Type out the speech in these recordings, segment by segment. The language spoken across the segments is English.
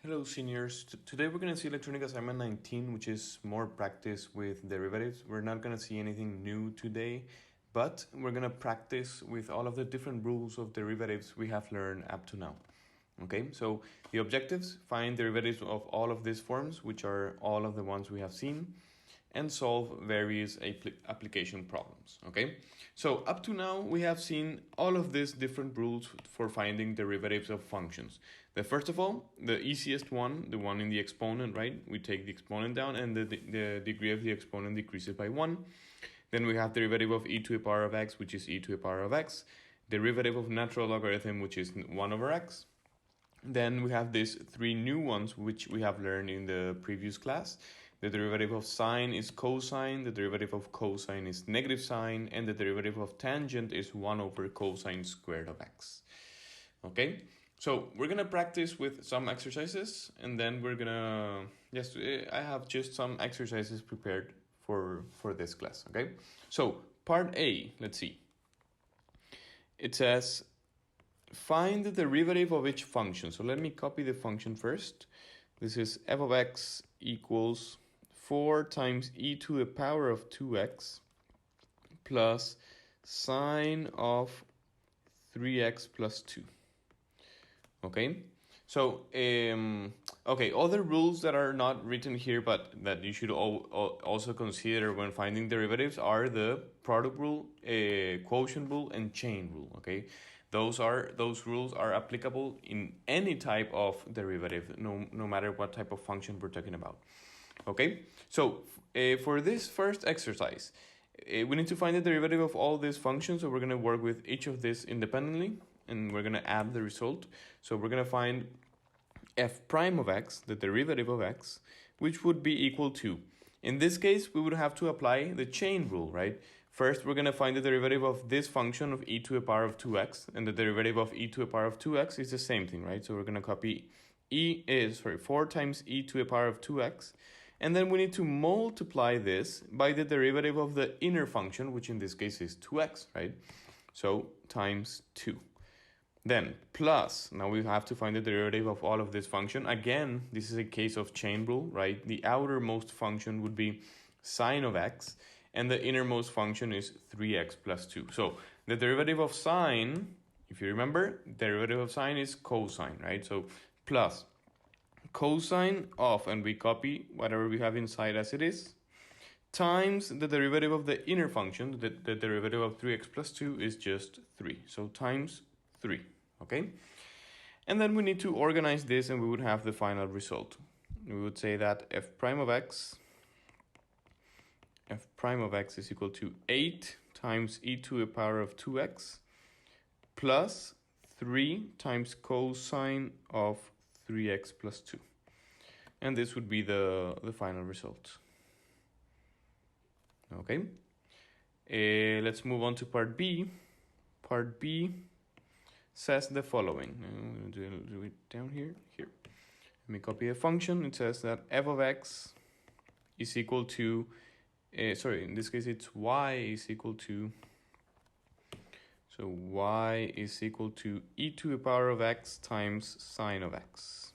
Hello, seniors. Today we're going to see electronic assignment 19, which is more practice with derivatives. We're not going to see anything new today, but we're going to practice with all of the different rules of derivatives we have learned up to now. Okay, so the objectives: find derivatives of all of these forms, which are all of the ones we have seen, and solve various application problems. Okay, so up to now we have seen all of these different rules for finding derivatives of functions. The first of all, the easiest one, the one in the exponent, right? We take the exponent down and the degree of the exponent decreases by 1. Then we have derivative of e to the power of x, which is e to the power of x. Derivative of natural logarithm, which is 1 over x. Then we have these three new ones, which we have learned in the previous class. The derivative of sine is cosine, the derivative of cosine is negative sine, and the derivative of tangent is 1 over cosine squared of x. Okay, so we're going to practice with some exercises, and then we're going to, I have just some exercises prepared for this class, okay? So part A, let's see. It says, find the derivative of each function. So let me copy the function first. This is f of x equals 4 times e to the power of 2x plus sine of 3x plus 2. Okay, so okay, other rules that are not written here but that you should also consider when finding derivatives are the product rule, quotient rule, and chain rule. Okay, those rules are applicable in any type of derivative, no matter what type of function we're talking about. Okay, so for this first exercise, we need to find the derivative of all these functions. So we're going to work with each of these independently, and we're going to add the result. So we're going to find f prime of x, the derivative of x, which would be equal to, in this case, we would have to apply the chain rule, right? First, we're going to find the derivative of this function of e to the power of 2x, and the derivative of e to the power of 2x is the same thing, right? So we're going to copy 4 times e to the power of 2x, and then we need to multiply this by the derivative of the inner function, which in this case is 2x, right? So times 2. Then plus, now we have to find the derivative of all of this function. Again, this is a case of chain rule, right? The outermost function would be sine of x, and the innermost function is 3x plus 2. So the derivative of sine, if you remember, derivative of sine is cosine, right? So plus cosine of, and we copy whatever we have inside as it is, times the derivative of the inner function, the derivative of 3x plus 2 is just 3. So times 3, okay? And then we need to organize this, and we would have the final result. We would say that f prime of x is equal to 8 times e to the power of 2x plus 3 times cosine of 3x plus 2. And this would be the final result. Okay. Let's move on to part B. Part B says the following. I'm going to do it down here. Here. Let me copy a function. It says that f of x is equal to, in this case it's y is equal to, so y is equal to e to the power of x times sine of x.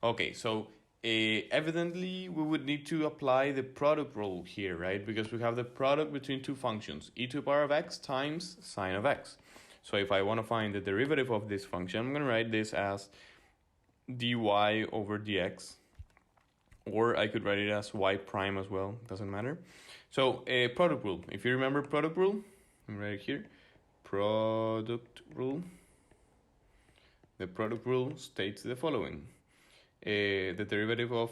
Okay, so evidently we would need to apply the product rule here, right? Because we have the product between two functions, e to the power of x times sine of x. So if I want to find the derivative of this function, I'm going to write this as dy over dx, or I could write it as y prime as well, doesn't matter. So product rule, if you remember product rule, I'm right here, product rule. The product rule states the following. The derivative of,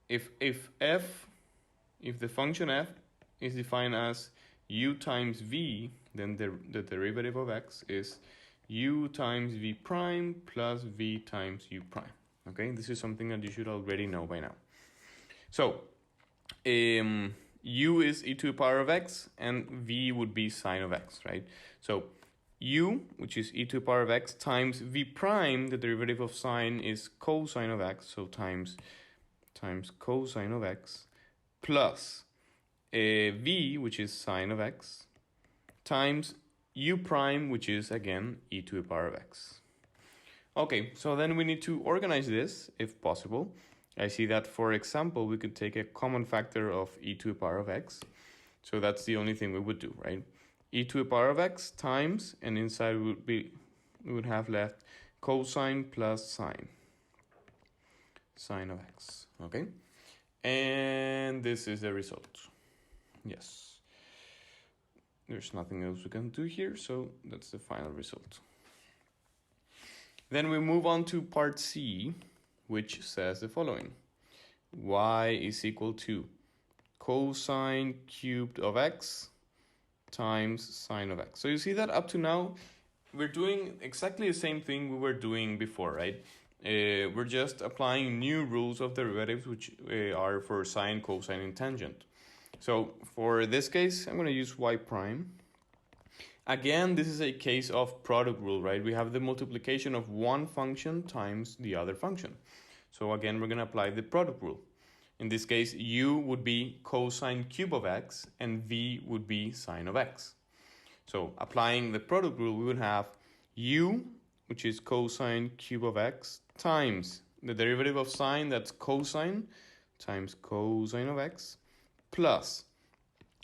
if the function f is defined as u times v, then the derivative of x is u times v prime plus v times u prime. Okay, this is something that you should already know by now. So u is e to the power of x, and v would be sine of x, right? So u, which is e to the power of x, times v prime, the derivative of sine is cosine of x, so times cosine of x, plus v, which is sine of x, times u prime, which is again e to the power of x. Okay, so then we need to organize this if possible. I see that, for example, we could take a common factor of e to the power of x. So that's the only thing we would do, right? E to the power of x times, and inside we would have left cosine plus sine of x, okay? And this is the result. Yes. There's nothing else we can do here, so that's the final result. Then we move on to part C, which says the following. Y is equal to cosine cubed of x times sine of x. So you see that up to now, we're doing exactly the same thing we were doing before, right? We're just applying new rules of derivatives, which are for sine, cosine, and tangent. So for this case, I'm going to use y prime. Again, this is a case of product rule, right? We have the multiplication of one function times the other function. So again, we're going to apply the product rule. In this case, u would be cosine cube of x and v would be sine of x. So applying the product rule, we would have u, which is cosine cube of x, times the derivative of sine, that's cosine, times cosine of x, plus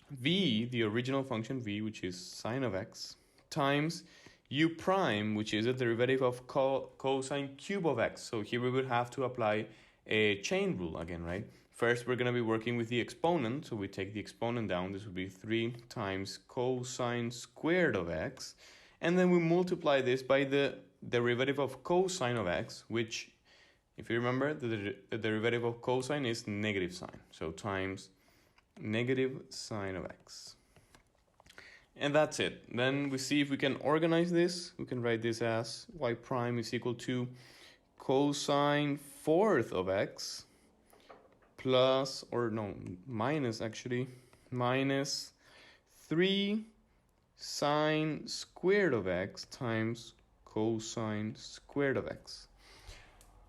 v, the original function v, which is sine of x, times u prime, which is a derivative of cosine cube of x. So here we would have to apply a chain rule again, right? First, we're going to be working with the exponent. So we take the exponent down. This would be 3 times cosine squared of x. And then we multiply this by the derivative of cosine of x, which, if you remember, the derivative of cosine is negative sine. So times negative sine of x. And that's it. Then we see if we can organize this. We can write this as y prime is equal to cosine fourth of x plus, or no, minus actually, minus 3 sine squared of x times cosine squared of x.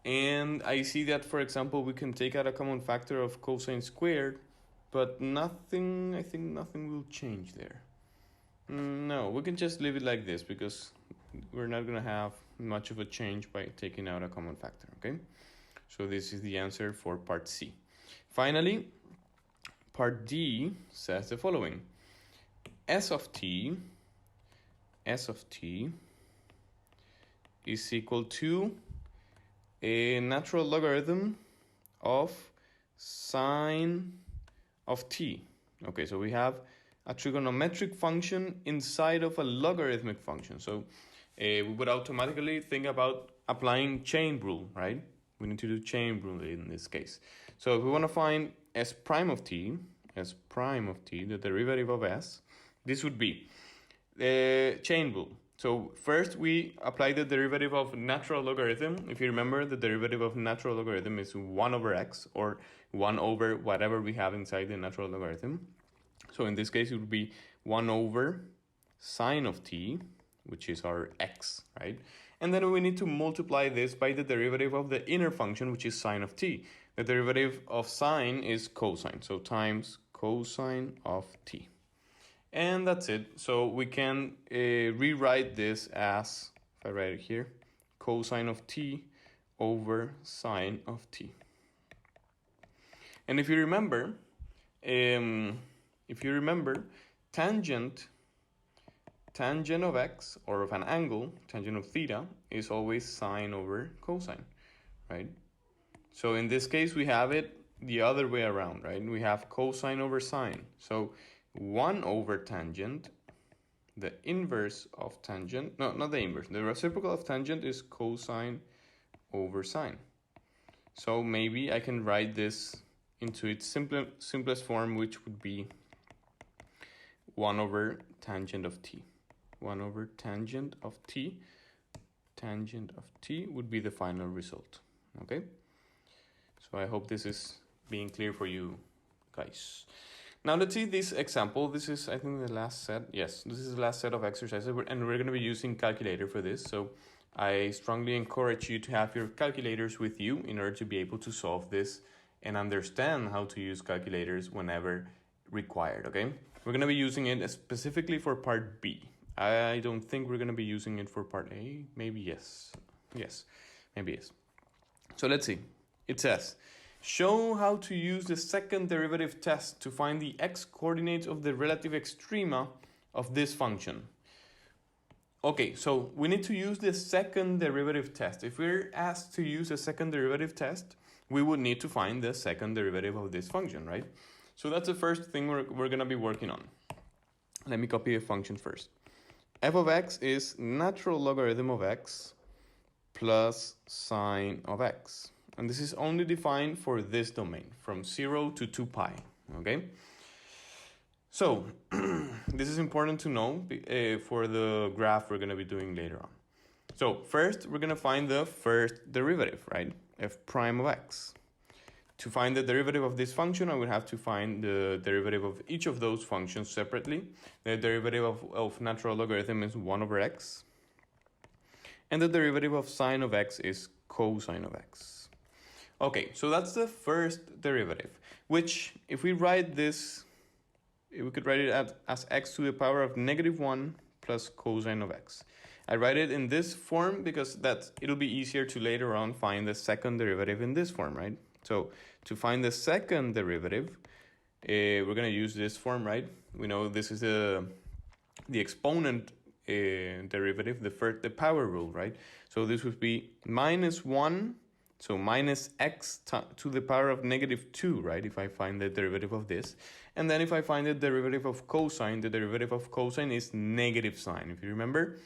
And I see that, for example, we can take out a common factor of cosine squared, but nothing, I think nothing will change there. No, we can just leave it like this because we're not going to have much of a change by taking out a common factor, okay? So this is the answer for part C. Finally, part D says the following. S of t is equal to a natural logarithm of sine of t. Okay, so we have a trigonometric function inside of a logarithmic function. So we would automatically think about applying chain rule, right? We need to do chain rule in this case. So if we want to find s prime of t, the derivative of s, this would be the chain rule. So first we apply the derivative of natural logarithm. If you remember, the derivative of natural logarithm is 1 over x, or 1 over whatever we have inside the natural logarithm. So in this case, it would be 1 over sine of t, which is our x, right? And then we need to multiply this by the derivative of the inner function, which is sine of t. The derivative of sine is cosine, so times cosine of t. And that's it. So we can rewrite this as, if I write it here, cosine of t over sine of t. And if you remember, tangent of x, or of an angle, tangent of theta, is always sine over cosine, right? So in this case, we have it the other way around, right? We have cosine over sine. So 1 over tangent, the inverse of tangent, no, not the inverse, the reciprocal of tangent is cosine over sine. So maybe I can write this into its simplest form, which would be 1 over tangent of t. 1 over tangent of t. Tangent of t would be the final result, okay? So I hope this is being clear for you guys. Now let's see this example. This is, I think, the last set. Yes, this is the last set of exercises, and we're going to be using calculator for this. So I strongly encourage you to have your calculators with you in order to be able to solve this and understand how to use calculators whenever required, okay? We're going to be using it specifically for part B. I don't think we're going to be using it for part A. Maybe yes. Yes, maybe it is. So let's see. It says, show how to use the second derivative test to find the x-coordinates of the relative extrema of this function. Okay, so we need to use the second derivative test. If we're asked to use a second derivative test, we would need to find the second derivative of this function, right? So that's the first thing we're going to be working on. Let me copy the function first. F of x is natural logarithm of x plus sine of x. And this is only defined for this domain, from 0 to 2 pi, okay? So, this is important to know for the graph we're going to be doing later on. So, first, we're going to find the first derivative, right? F prime of x. To find the derivative of this function, I would have to find the derivative of each of those functions separately. The derivative of natural logarithm is 1 over x. And the derivative of sine of x is cosine of x. Okay, so that's the first derivative, which if we write this, we could write it as x to the power of -1 plus cosine of x. I write it in this form because it'll be easier to later on find the second derivative in this form, right? So to find the second derivative, we're going to use this form, right? We know this is the exponent derivative, the power rule, right? So this would be -1, so minus x to the power of -2, right? If I find the derivative of this. And then if I find the derivative of cosine, the derivative of cosine is negative sine. If you remember,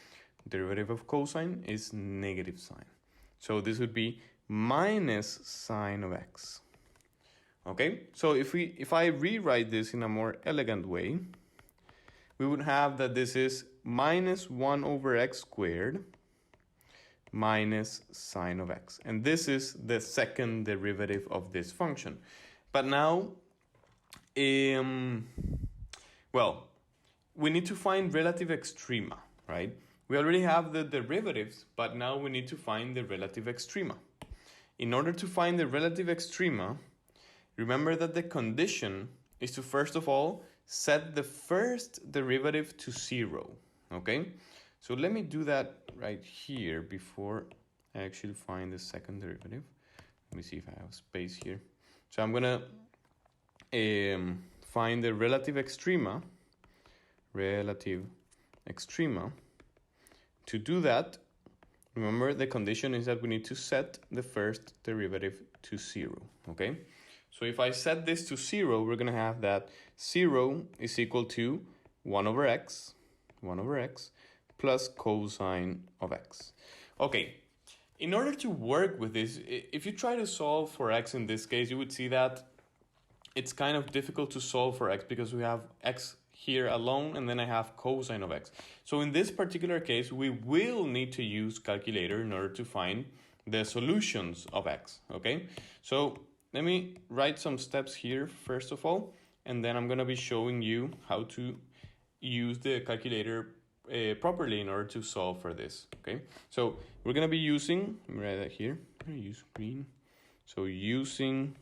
derivative of cosine is negative sine. So this would be minus sine of x. Okay, so if I rewrite this in a more elegant way, we would have that this is -1 over x squared minus sine of x. And this is the second derivative of this function. But now, well, we need to find relative extrema, right? We already have the derivatives, but now we need to find the relative extrema. In order to find the relative extrema, remember that the condition is to first of all set the first derivative to 0, okay? So let me do that right here before I actually find the second derivative. Let me see if I have space here. So I'm gonna find the relative extrema. To do that, remember the condition is that we need to set the first derivative to 0, okay? So if I set this to 0, we're gonna have that 0 is equal to 1 over x plus cosine of x. Okay, in order to work with this, if you try to solve for x in this case, you would see that it's kind of difficult to solve for x because we have x here alone and then I have cosine of x. So in this particular case, we will need to use calculator in order to find the solutions of x, okay? So let me write some steps here first of all, and then I'm gonna be showing you how to use the calculator properly in order to solve for this, okay? So we're gonna be using, let me write that here, I'm gonna use green. So using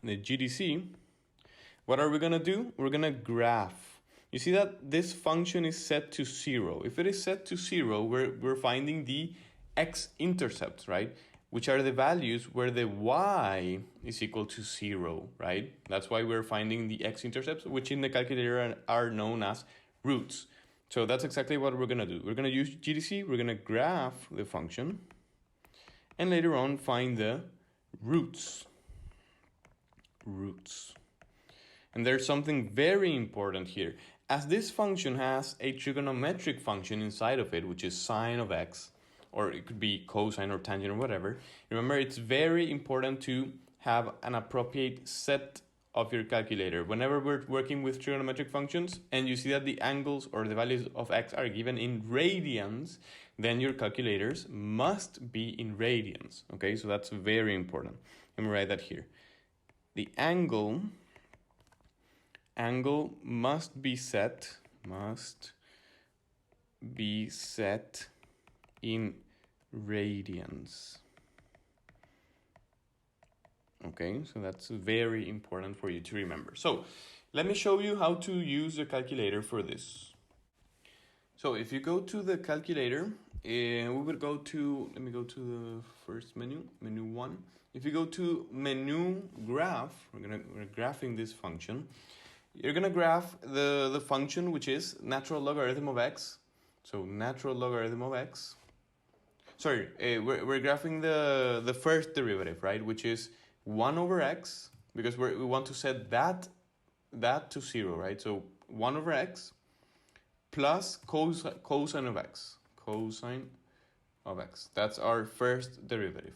the GDC, what are we gonna do? We're gonna graph. You see that this function is set to 0. If it is set to 0, we're finding the x-intercepts, right? Which are the values where the y is equal to 0, right? That's why we're finding the x-intercepts, which in the calculator are known as roots. So that's exactly what we're gonna do. We're gonna use GDC, we're gonna graph the function, and later on find the roots. And there's something very important here. As this function has a trigonometric function inside of it, which is sine of x, or it could be cosine or tangent or whatever, remember it's very important to have an appropriate set of your calculator. Whenever we're working with trigonometric functions and you see that the angles or the values of x are given in radians, then your calculators must be in radians, okay? So that's very important. Let me write that here. The angle must be set in radians. Okay, so that's very important for you to remember. So let me show you how to use the calculator for this. So if you go to the calculator we would go to, let me go to the first menu 1. If you go to menu graph, we're graphing this function. You're gonna graph the function which is natural logarithm of x. So natural logarithm of x. Sorry, we're graphing the first derivative, right? Which is 1 over x, because we want to set that to 0, right? So 1 over x plus cosine of x. Cosine of x. That's our first derivative.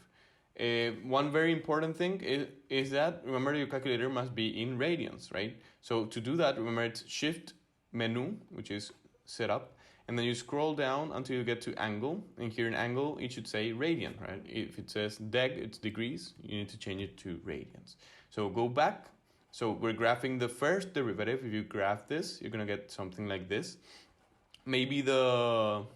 One very important thing is that, remember, your calculator must be in radians, right? So to do that, remember, it's shift menu, which is set up, and then you scroll down until you get to angle, and here in angle it should say radian, right? If it says deg, it's degrees, you need to change it to radians. So go back. So we're graphing the first derivative. If you graph this, you're gonna get something like this. Maybe the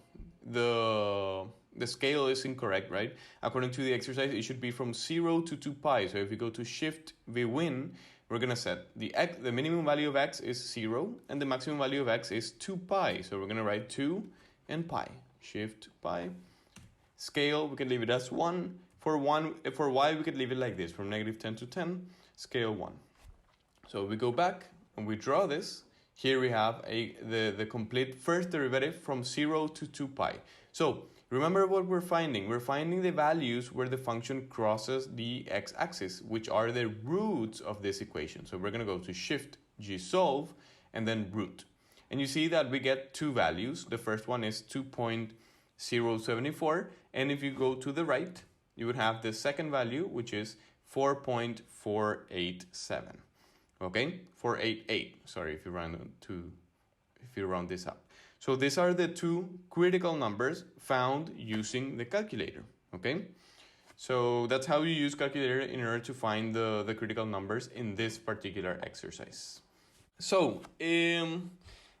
scale is incorrect, right? According to the exercise, it should be from 0 to 2 pi. So if you go to shift vwin, we're gonna set the minimum value of x is 0 and the maximum value of x is 2 pi. So we're gonna write 2 and pi. Shift pi. Scale, we can leave it as 1. For y, we could leave it like this, from -10 to 10, scale 1. So we go back and we draw this. Here we have the complete first derivative from 0 to 2 pi. So remember what we're finding. We're finding the values where the function crosses the x-axis, which are the roots of this equation. So we're going to go to shift G solve and then root. And you see that we get two values. The first one is 2.074. And if you go to the right, you would have the second value, which is 4.487. Okay, 488. Sorry if you round this up. So these are the two critical numbers found using the calculator. Okay, so that's how you use calculator in order to find the critical numbers in this particular exercise. So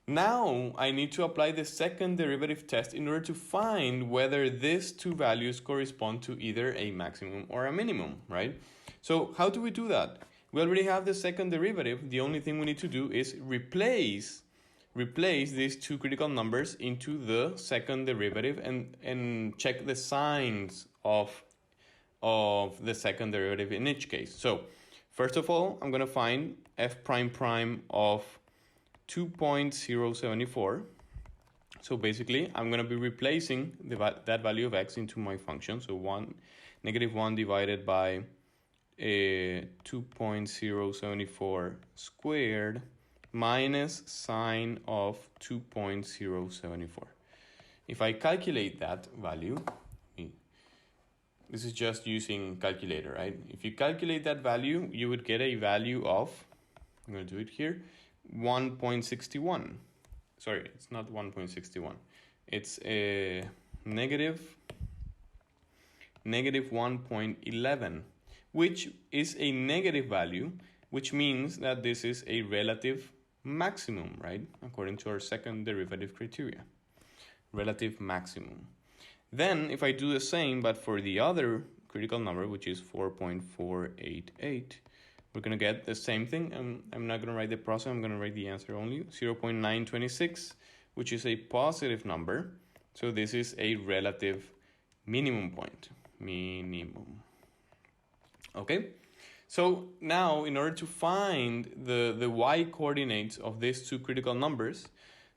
now I need to apply the second derivative test in order to find whether these two values correspond to either a maximum or a minimum, right? So how do we do that? We already have the second derivative. The only thing we need to do is replace these two critical numbers into the second derivative and check the signs of the second derivative in each case. So first of all, I'm going to find f prime prime of 2.074. So basically, I'm going to be replacing that value of x into my function. So -1 divided by 2.074 squared minus sine of 2.074. If I calculate that value, this is just using calculator, right? If you calculate that value, you would get a value of, I'm going to do it here, 1.61. Sorry, it's not 1.61. It's a negative 1.11. which is a negative value, which means that this is a relative maximum, right? According to our second derivative criteria, relative maximum. Then if I do the same, but for the other critical number, which is 4.488, we're going to get the same thing. I'm not going to write the process, I'm going to write the answer only. 0.926, which is a positive number. So this is a relative minimum point. Minimum. Okay, so now in order to find the y coordinates of these two critical numbers,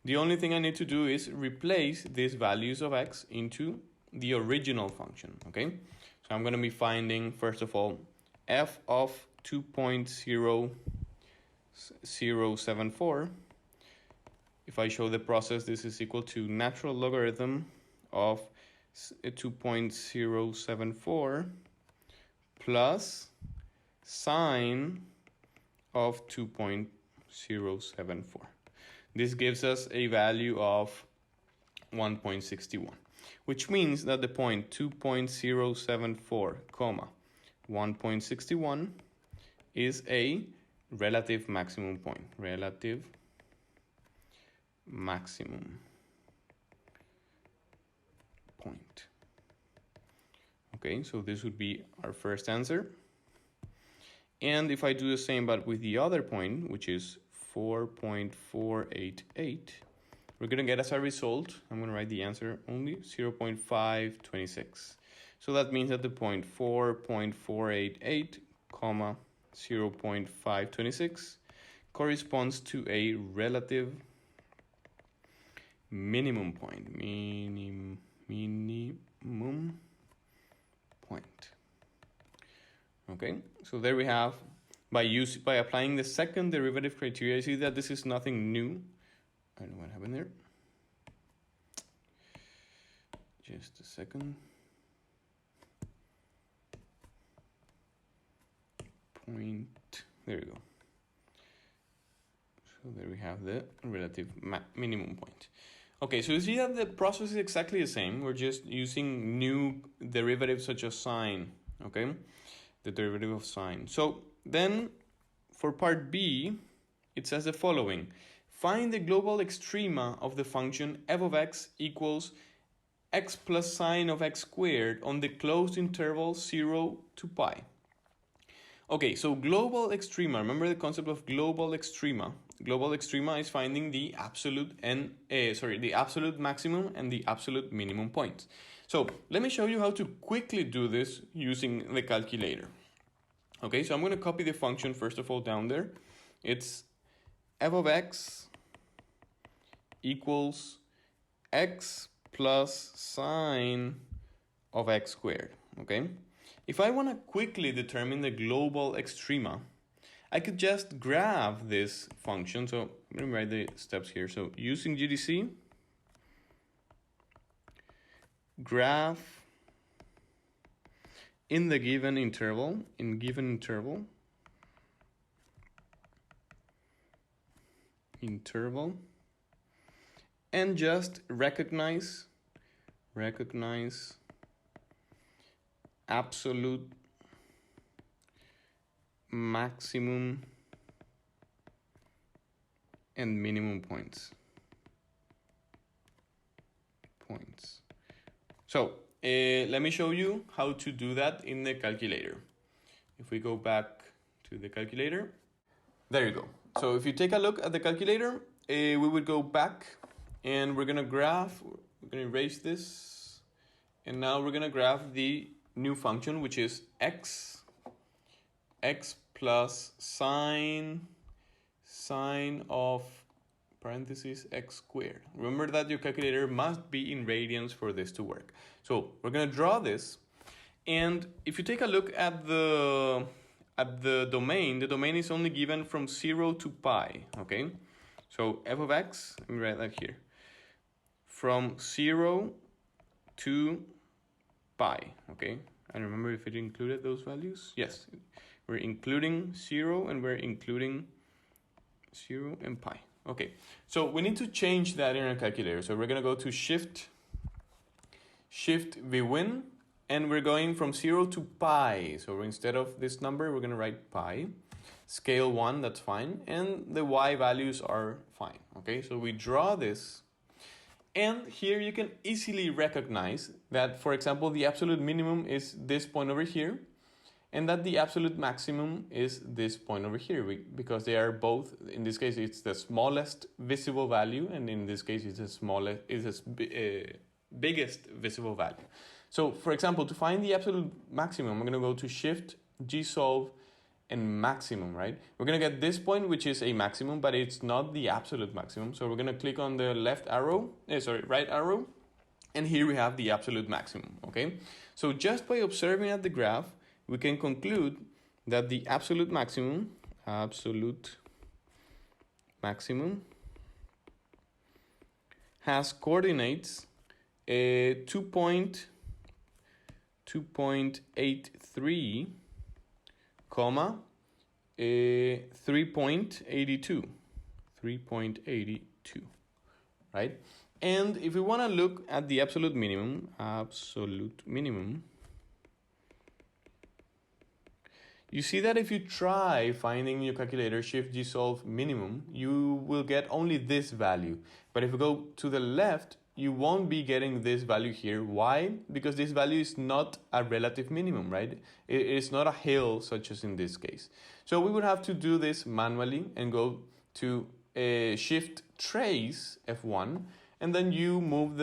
the only thing I need to do is replace these values of x into the original function. Okay, so I'm going to be finding, first of all, f of 2.074. If I show the process, this is equal to natural logarithm of 2.074 plus sine of 2.074. This gives us a value of 1.61, which means that the point 2.074, 1.61 is a relative maximum point. Relative maximum point. Okay, so this would be our first answer. And if I do the same but with the other point, which is 4.488, we're going to get as a result, I'm going to write the answer only, 0.526. So that means that the point 4.488, comma, 0.526 corresponds to a relative minimum point. Minimum point. Okay, so there we have, by applying the second derivative criteria, you see that this is nothing new. I don't know what happened there. Just a second. Point, there you go. So there we have the relative minimum point. Okay, so you see that the process is exactly the same. We're just using new derivatives such as sine, okay? The derivative of sine. So then for part B, it says the following. Find the global extrema of the function f of x equals x plus sine of x squared on the closed interval 0 to pi. Okay, so global extrema, remember the concept of global extrema. Global extrema is finding the absolute the absolute maximum and the absolute minimum points. So let me show you how to quickly do this using the calculator. Okay, so I'm going to copy the function first of all down there. It's f of x equals x plus sine of x squared, okay? If I want to quickly determine the global extrema, I could just graph this function. So I'm going to write the steps here. So using GDC, graph in the given interval, and just recognize absolute maximum and minimum points. So let me show you how to do that in the calculator. If we go back to the calculator, there you go. So if you take a look at the calculator, we would go back and we're gonna graph, we're gonna erase this, and now we're gonna graph the new function, which is x plus sine of parentheses x squared. Remember that your calculator must be in radians for this to work. So we're going to draw this, and if you take a look at the domain, the domain is only given from 0 to pi, okay? So f of x, let me write that here, from 0 to pi, okay? I don't remember if it included those values. Yes, we're including 0 and we're including 0 and pi. Okay, so we need to change that in our calculator. So we're gonna go to shift VWin, and we're going from 0 to pi. So instead of this number, we're gonna write pi. Scale 1, that's fine. And the y values are fine, okay? So we draw this. And here you can easily recognize that, for example, the absolute minimum is this point over here, and that the absolute maximum is this point over here, because they are both, in this case, it's the smallest visible value, and in this case, it's the biggest visible value. So, for example, to find the absolute maximum, I'm going to go to Shift, G-solve, and maximum, right? We're going to get this point, which is a maximum, but it's not the absolute maximum. So we're going to click on the right arrow, and here we have the absolute maximum, okay? So just by observing at the graph, we can conclude that the absolute maximum has coordinates 2.83, comma 3.82, right? And if we want to look at the absolute minimum, you see that if you try finding in your calculator Shift G solve minimum, you will get only this value. But if you go to the left, you won't be getting this value here. Why? Because this value is not a relative minimum, right? It's not a hill such as in this case. So we would have to do this manually and go to shift trace F1, and then you move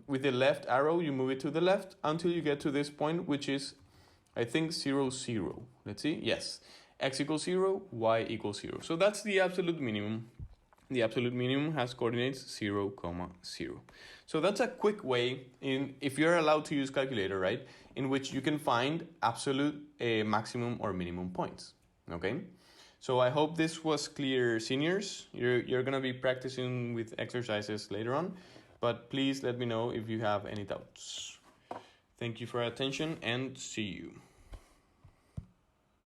with the left arrow, you move it to the left until you get to this point, which is, I think, 0, 0. Let's see. Yes. X equals 0, y equals 0. So that's the absolute minimum. The absolute minimum has coordinates 0, 0. So that's a quick way, if you're allowed to use calculator, right, in which you can find absolute maximum or minimum points. Okay? So I hope this was clear, seniors. You're going to be practicing with exercises later on, but please let me know if you have any doubts. Thank you for your attention and see you.